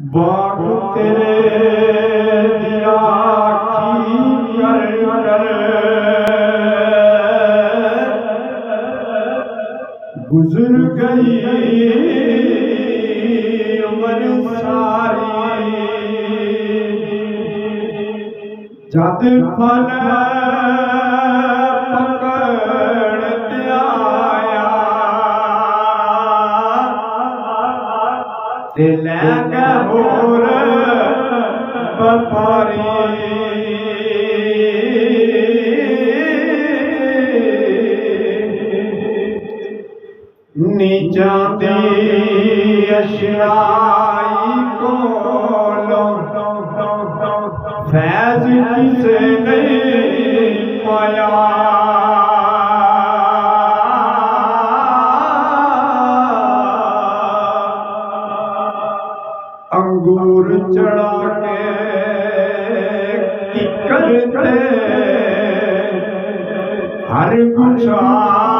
बाग तेरे दिया कर कर गुजर गई उम्र सारी जद फल पकड़ आया ते लै गए होर व्यापारी नीचा दी अशनाई कोलों फैज किसे नहीं पाया अंगूर चढ़ा के किकर हर गुछा